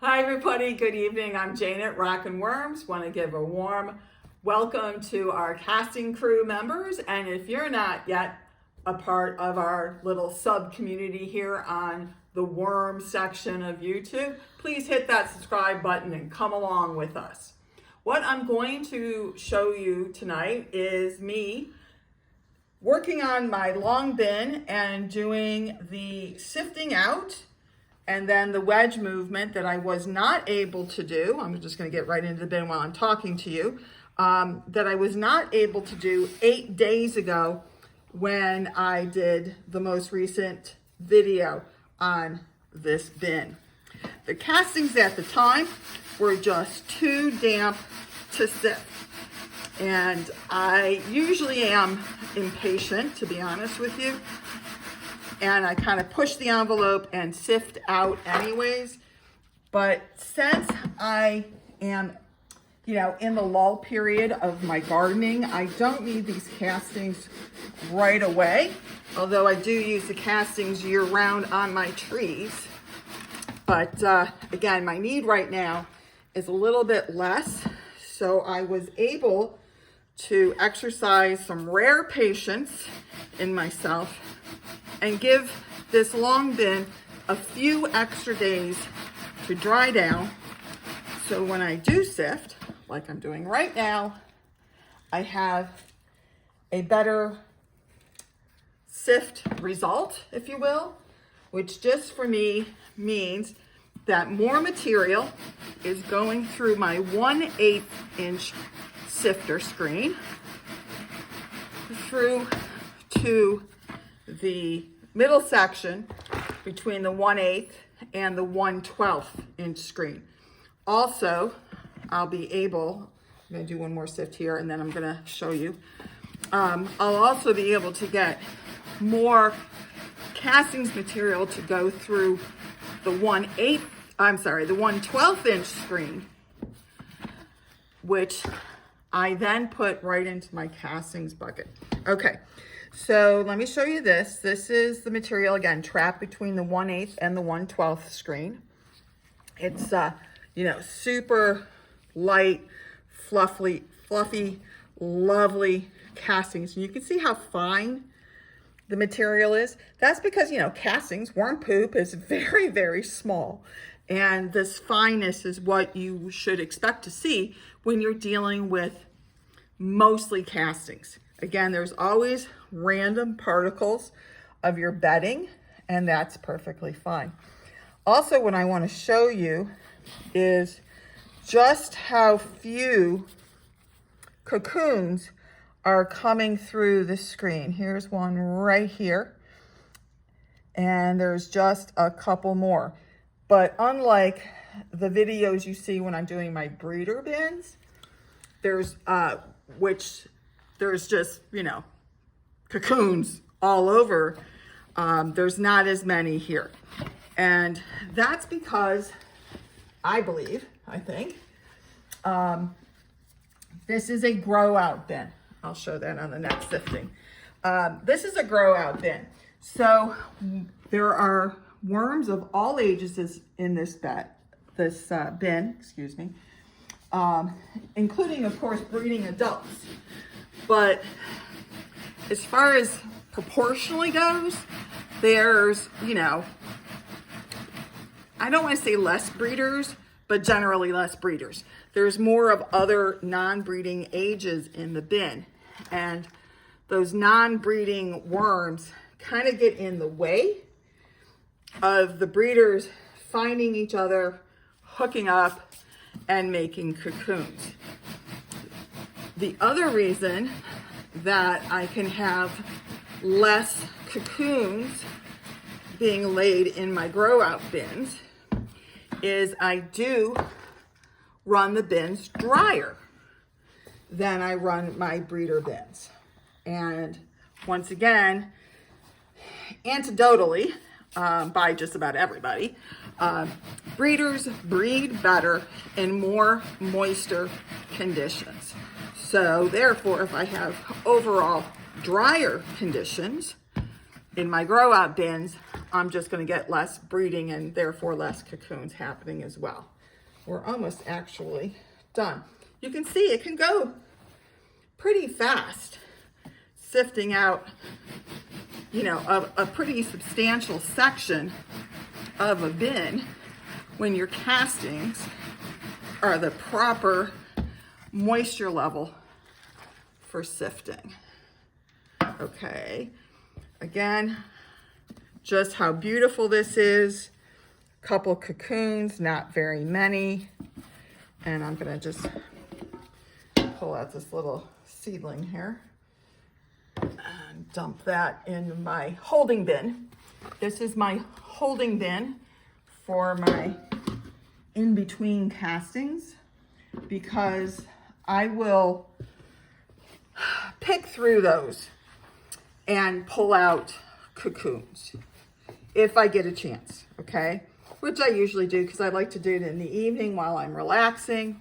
Hi everybody, good evening. I'm Jane at Rockin' Worms. Want to give a warm welcome to our casting crew members. And if you're not yet a part of our little sub community here on the Worm section of YouTube, please hit that subscribe button and come along with us. What I'm going to show you tonight is me working on my long bin and doing the sifting out and then the wedge movement that I was not able to do. I'm just going to get right into the bin while I'm talking to you. That I was not able to do 8 days ago when I did the most recent video on this bin. The castings at the time were just too damp to sift. And I usually am impatient, to be honest with you. And I kind of push the envelope and sift out anyways. But since I am, in the lull period of my gardening, I don't need these castings right away. Although I do use the castings year round on my trees. But again, my need right now is a little bit less. So I was able to exercise some rare patience in myself and give this long bin a few extra days to dry down. So when I do sift, like I'm doing right now, I have a better sift result, if you will, which just for me means that more material is going through my 1/8 inch sifter screen through to the middle section between the 1/8 and the 1/12 inch screen. Also, I'll be able, I'm gonna do one more sift here and then I'm gonna show you. I'll also be able to get more castings material to go through the 1/12 inch screen, which I then put right into my castings bucket. Okay, so let me show you this. This is the material, again, trapped between the 1/8 and the 1/12 screen. It's, super light, fluffy, lovely castings. And you can see how fine the material is. That's because, castings, worm poop is very, very small. And this fineness is what you should expect to see when you're dealing with mostly castings. Again, there's always random particles of your bedding, and that's perfectly fine. Also, what I want to show you is just how few cocoons are coming through the screen. Here's one right here, and there's just a couple more. But unlike the videos you see when I'm doing my breeder bins, there's just, cocoons all over. There's not as many here. And that's because I think, this is a grow out bin. I'll show that on the next sifting. This is a grow out bin. So there are worms of all ages in this bin, including, of course, breeding adults. But as far as proportionally goes, there's, I don't want to say less breeders, but generally less breeders. There's more of other non-breeding ages in the bin. And those non-breeding worms kind of get in the way of the breeders finding each other, hooking up, and making cocoons. The other reason that I can have less cocoons being laid in my grow out bins is I do run the bins drier than I run my breeder bins. And once again, anecdotally, by just about everybody, breeders breed better in more moisture conditions. So therefore, if I have overall drier conditions in my grow out bins, I'm just going to get less breeding and therefore less cocoons happening as well. we're almost actually done. You can see it can go pretty fast, sifting out, you know, a pretty substantial section of a bin when your castings are the proper moisture level for sifting. Okay, again, just how beautiful this is. Couple cocoons, not very many. And I'm gonna just pull out this little seedling here and dump that in my holding bin. This is my holding bin for my in-between castings, because I will pick through those and pull out cocoons if I get a chance, okay? Which I usually do, because I like to do it in the evening while I'm relaxing.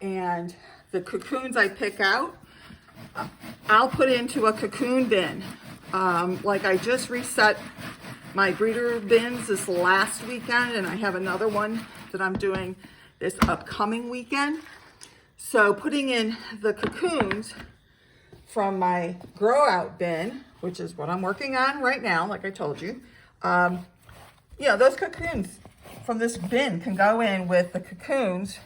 And the cocoons I pick out, I'll put into a cocoon bin. Like I just reset my breeder bins this last weekend, and I have another one that I'm doing this upcoming weekend. So putting in the cocoons from my grow out bin, which is what I'm working on right now, like I told you, you know, those cocoons from this bin can go in with the cocoons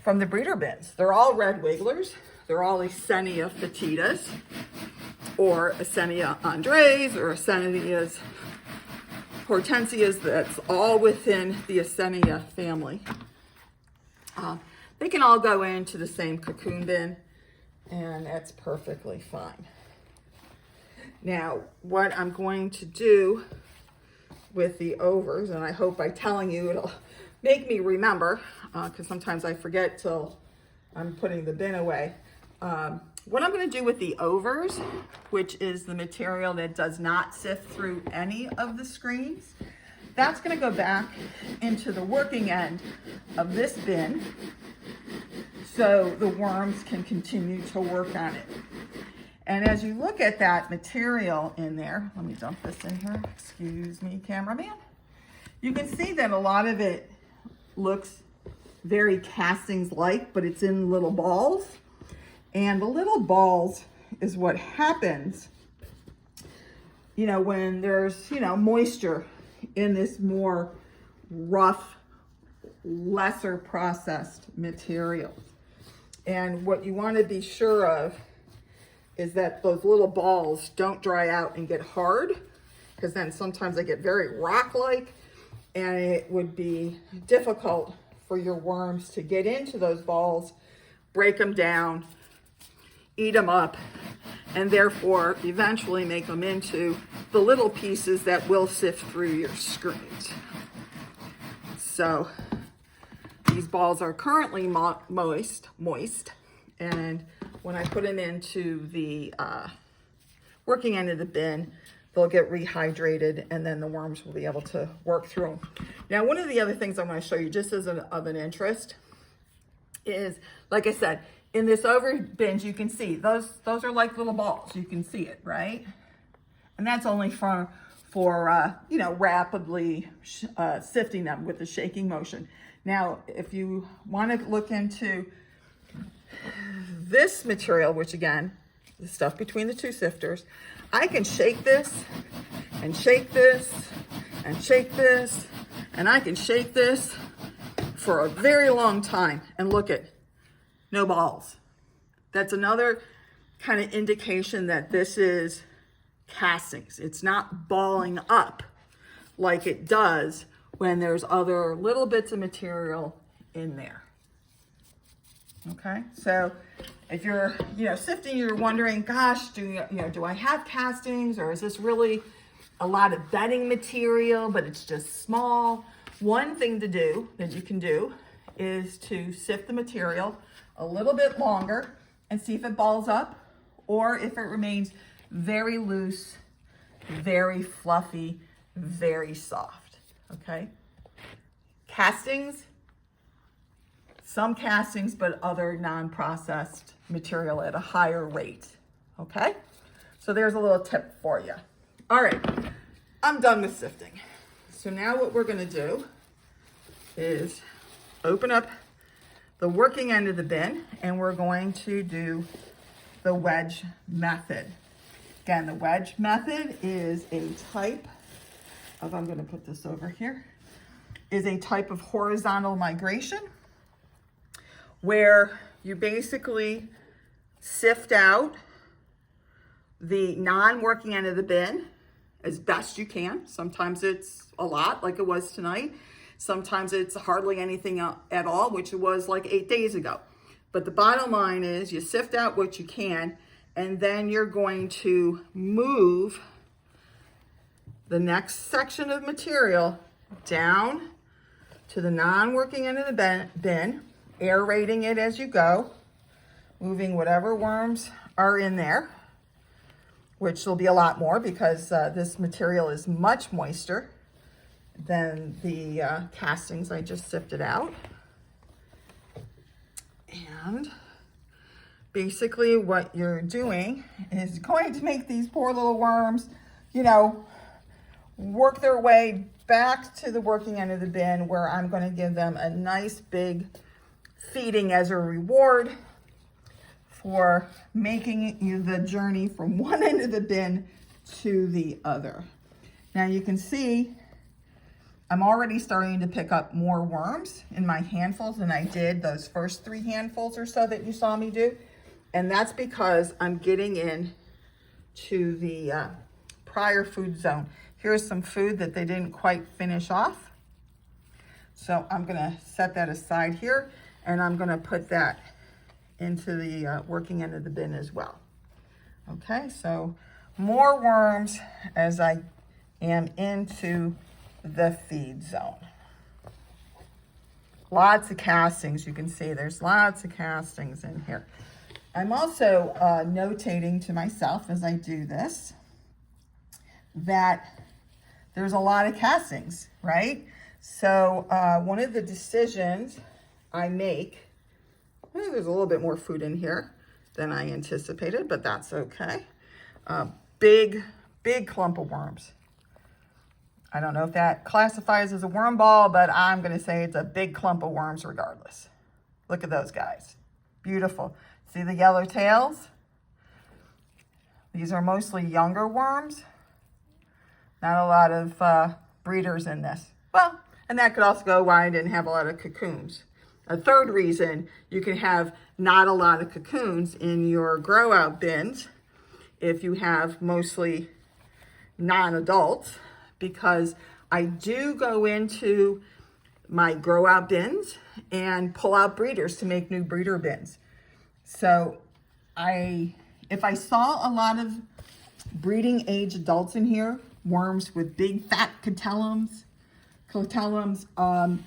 from the breeder bins. They're all red wigglers. They're all Eisenia fetidas, or Eisenia andres, or Eisenia hortensias. That's all within the Eisenia family. They can all go into the same cocoon bin, and that's perfectly fine. Now, what I'm going to do with the overs, and I hope by telling you it'll make me remember, because sometimes I forget till I'm putting the bin away. What I'm going to do with the overs, which is the material that does not sift through any of the screens, that's going to go back into the working end of this bin so the worms can continue to work on it. And as you look at that material in there, let me dump this in here, excuse me, cameraman. You can see that a lot of it looks very castings-like, but it's in little balls. And the little balls is what happens, you know, when there's, you know, moisture in this more rough, lesser processed material. And what you want to be sure of is that those little balls don't dry out and get hard, because then sometimes they get very rock-like, and it would be difficult for your worms to get into those balls, break them down, eat them up, and therefore eventually make them into the little pieces that will sift through your screens. So these balls are currently moist, and when I put them into the working end of the bin, they'll get rehydrated, and then the worms will be able to work through them. Now, one of the other things I'm going to show you, just as of an interest, is, like I said, in this over bins, you can see those are like little balls. You can see it, right? And that's only for you know, rapidly sifting them with the shaking motion. Now, if you want to look into this material, which again, the stuff between the two sifters, I can shake this and shake this and shake this, and I can shake this for a very long time, and look at no balls. That's another kind of indication that this is castings. It's not balling up like it does when there's other little bits of material in there. Okay, so if you're, you know, sifting, you're wondering, gosh, do I have castings, or is this really a lot of bedding material, but it's just small? One thing to do that you can do is to sift the material a little bit longer and see if it balls up, or if it remains very loose, very fluffy, very soft. Okay, castings, some castings, but other non-processed material at a higher rate. Okay, so there's a little tip for you. All right, I'm done with sifting. So now what we're going to do is open up the working end of the bin, and we're going to do the wedge method. Again, the wedge method is a type of, I'm going to put this over here, is a type of horizontal migration where you basically sift out the non-working end of the bin as best you can. Sometimes it's a lot, like it was tonight. Sometimes it's hardly anything at all, which it was like 8 days ago. But the bottom line is you sift out what you can, and then you're going to move the next section of material down to the non-working end of the bin, aerating it as you go, moving whatever worms are in there, which will be a lot more because this material is much moister than the castings I just sifted out. And basically what you're doing is going to make these poor little worms, you know, work their way back to the working end of the bin, where I'm going to give them a nice big feeding as a reward for making you the journey from one end of the bin to the other. Now you can see I'm already starting to pick up more worms in my handfuls than I did those first 3 handfuls or so that you saw me do. And that's because I'm getting in to the prior food zone. Here's some food that they didn't quite finish off. So I'm gonna set that aside here, and I'm gonna put that into the working end of the bin as well. Okay, so more worms as I am into the feed zone. Lots of castings, you can see there's lots of castings in here. I'm also notating to myself as I do this that there's a lot of castings, right? So one of the decisions I make, there's a little bit more food in here than I anticipated, but that's okay. Big clump of worms. I don't know if that classifies as a worm ball, but I'm gonna say it's a big clump of worms regardless. Look at those guys, beautiful. See the yellow tails? These are mostly younger worms. Not a lot of breeders in this. Well, and that could also go why I didn't have a lot of cocoons. A third reason you can have not a lot of cocoons in your grow out bins if you have mostly non-adults, because I do go into my grow out bins and pull out breeders to make new breeder bins. So if I saw a lot of breeding age adults in here, worms with big fat cotellums,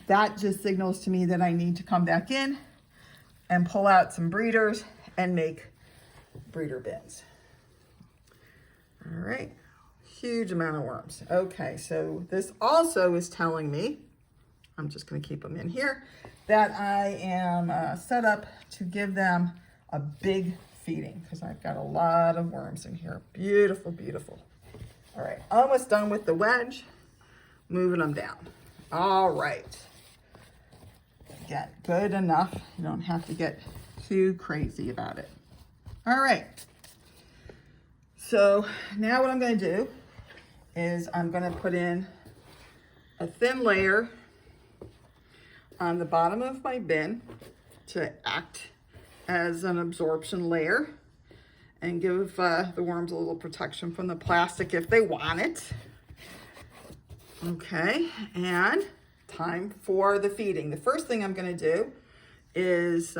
that just signals to me that I need to come back in and pull out some breeders and make breeder bins. All right, huge amount of worms. Okay, so this also is telling me, I'm just gonna keep them in here, that I am set up to give them a big feeding because I've got a lot of worms in here. Beautiful, beautiful. All right, almost done with the wedge, moving them down. All right. Again, good enough. You don't have to get too crazy about it. All right. So now what I'm going to do is I'm going to put in a thin layer on the bottom of my bin to act as an absorption layer and give the worms a little protection from the plastic if they want it. Okay, and time for the feeding. The first thing I'm going to do is,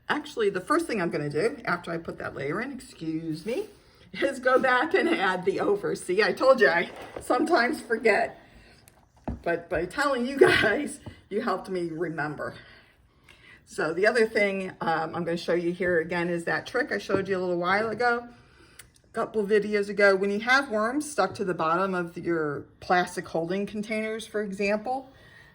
actually the first thing I'm going to do after I put that layer in, excuse me, is go back and add the over. See, I told you I sometimes forget, but by telling you guys, you helped me remember. So the other thing I'm going to show you here again is that trick I showed you a little while ago, a couple videos ago. When you have worms stuck to the bottom of your plastic holding containers, for example,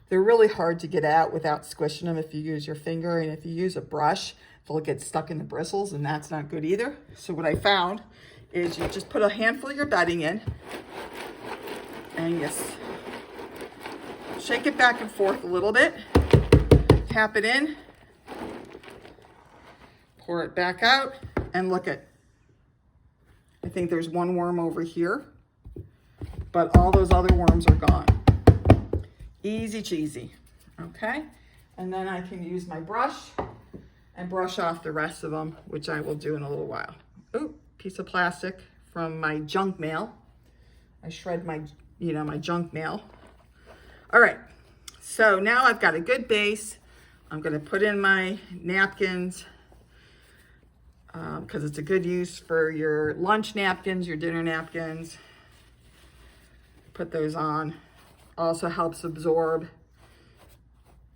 they're really hard to get out without squishing them if you use your finger, and if you use a brush, they'll get stuck in the bristles, and that's not good either. So what I found is you just put a handful of your bedding in, and you Shake it back and forth a little bit. Tap it in. Pour it back out and look at. I think there's one worm over here, but all those other worms are gone. Easy cheesy, okay? And then I can use my brush and brush off the rest of them, which I will do in a little while. Ooh, piece of plastic from my junk mail. I shred my, my junk mail. All right, so now I've got a good base. I'm gonna put in my napkins because it's a good use for your lunch napkins, your dinner napkins. Put those on. Also helps absorb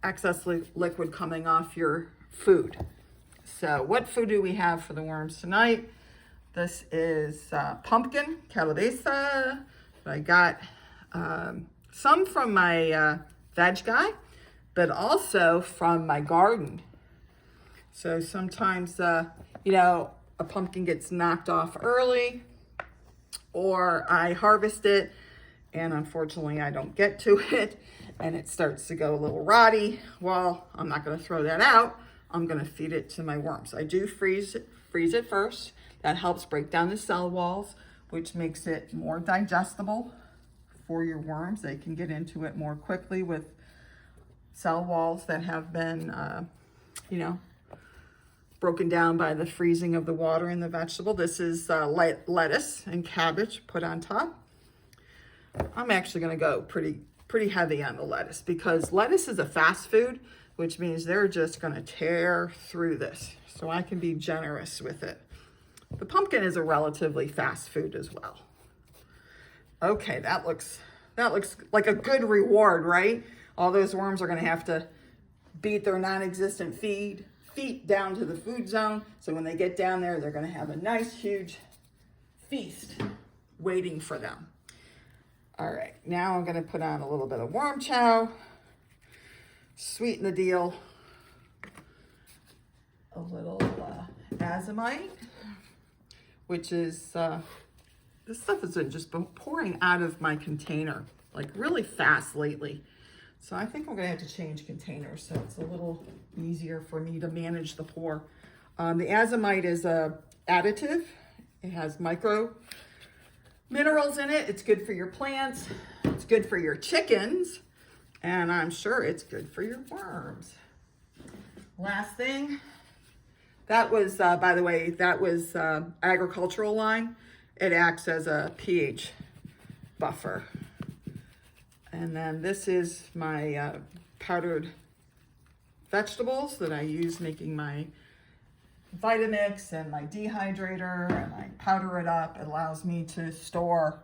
excess liquid coming off your food. So what food do we have for the worms tonight? This is pumpkin calabaza. I got some from my veg guy, but also from my garden. So sometimes, a pumpkin gets knocked off early, or I harvest it and unfortunately I don't get to it and it starts to go a little rotty. Well, I'm not going to throw that out. I'm going to feed it to my worms. I do freeze it first. That helps break down the cell walls, which makes it more digestible for your worms. They can get into it more quickly with cell walls that have been, broken down by the freezing of the water in the vegetable. This is lettuce and cabbage put on top. I'm actually going to go pretty heavy on the lettuce because lettuce is a fast food, which means they're just going to tear through this. So I can be generous with it. The pumpkin is a relatively fast food as well. Okay, that looks like a good reward, right? All those worms are going to have to beat their non-existent feet down to the food zone. So when they get down there, they're going to have a nice huge feast waiting for them. All right, now I'm going to put on a little bit of worm chow, sweeten the deal, a little azomite, which is, this stuff has been just pouring out of my container like really fast lately. So I think I'm going to have to change containers so it's a little easier for me to manage the pour. The azomite is a additive. It has micro minerals in it. It's good for your plants. It's good for your chickens. And I'm sure it's good for your worms. Last thing, that was, by the way, that was agricultural lime. It acts as a pH buffer. And then this is my powdered vegetables that I use making my Vitamix and my dehydrator, and I powder it up. It allows me to store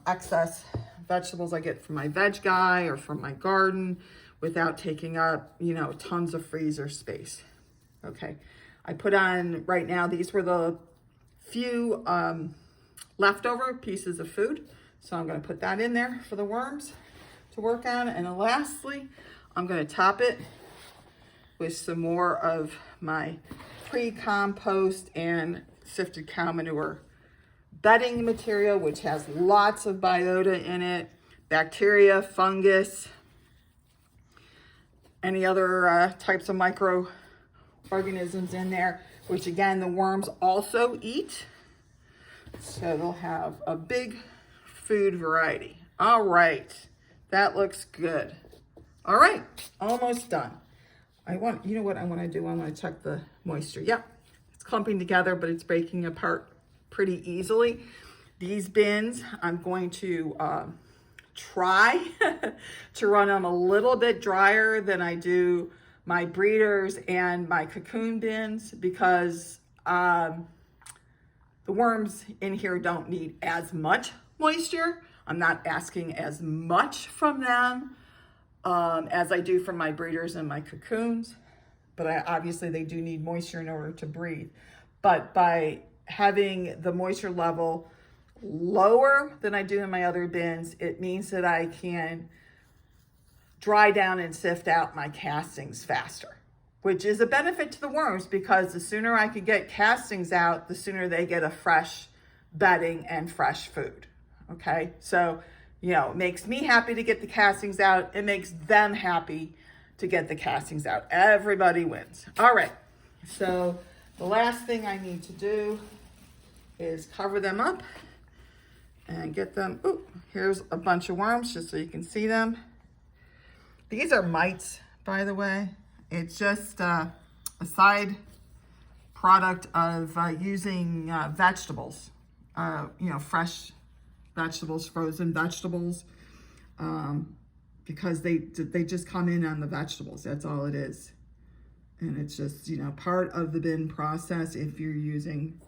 excess vegetables I get from my veg guy or from my garden without taking up, tons of freezer space. Okay, I put on right now, these were the few leftover pieces of food. So I'm going to put that in there for the worms to work on. And then lastly, I'm going to top it with some more of my pre-compost and sifted cow manure bedding material, which has lots of biota in it, bacteria, fungus, any other types of microorganisms in there, which again, the worms also eat. So they'll have a big food variety. All right, that looks good. All right, almost done. You know what I want to do? I want to check the moisture. Yep, it's clumping together, but it's breaking apart pretty easily. These bins, I'm going to try to run them a little bit drier than I do my breeders and my cocoon bins because the worms in here don't need as much moisture. I'm not asking as much from them as I do from my breeders and my cocoons, but obviously they do need moisture in order to breathe. But by having the moisture level lower than I do in my other bins, it means that I can dry down and sift out my castings faster, which is a benefit to the worms because the sooner I can get castings out, the sooner they get a fresh bedding and fresh food. Okay, so You know, it makes me happy to get the castings out. It makes them happy to get the castings out. Everybody wins. All right. So the last thing I need to do is cover them up and get them. Ooh, here's a bunch of worms just so you can see them. These are mites, by the way. It's just a side product of using vegetables, you know, fresh vegetables, frozen vegetables, because they just come in on the vegetables. That's all it is. And it's just, you know, part of the bin process if you're using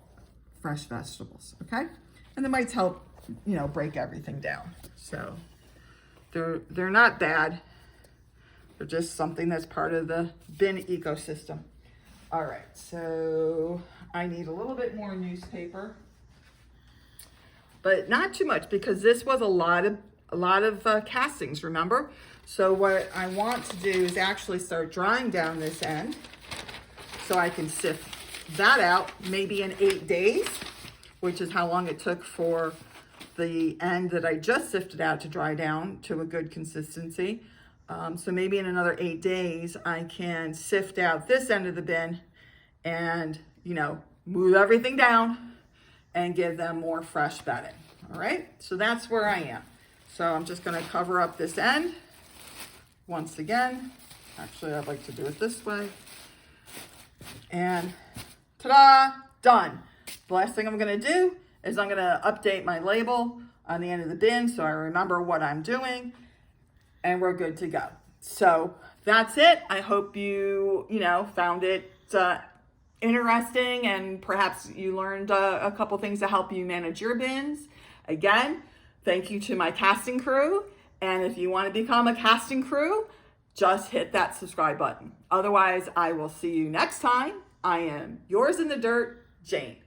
fresh vegetables, okay? And the mites help, you know, break everything down. So they're not bad. They're just something that's part of the bin ecosystem. All right, so I need a little bit more newspaper, but not too much because this was a lot of castings, remember? So what I want to do is actually start drying down this end so I can sift that out maybe in 8 days, which is how long it took for the end that I just sifted out to dry down to a good consistency. So maybe in another 8 days, I can sift out this end of the bin and, you know, move everything down and give them more fresh bedding. All right, so that's where I am. So I'm just gonna cover up this end once again. Actually, I'd like to do it this way. And ta-da, done. The last thing I'm gonna do is I'm gonna update my label on the end of the bin so I remember what I'm doing, and we're good to go. So that's it. I hope you found it interesting, and perhaps you learned a couple things to help you manage your bins. Again, thank you to my casting crew. And if you want to become a casting crew, just hit that subscribe button. Otherwise, I will see you next time. I am yours in the dirt, Jane.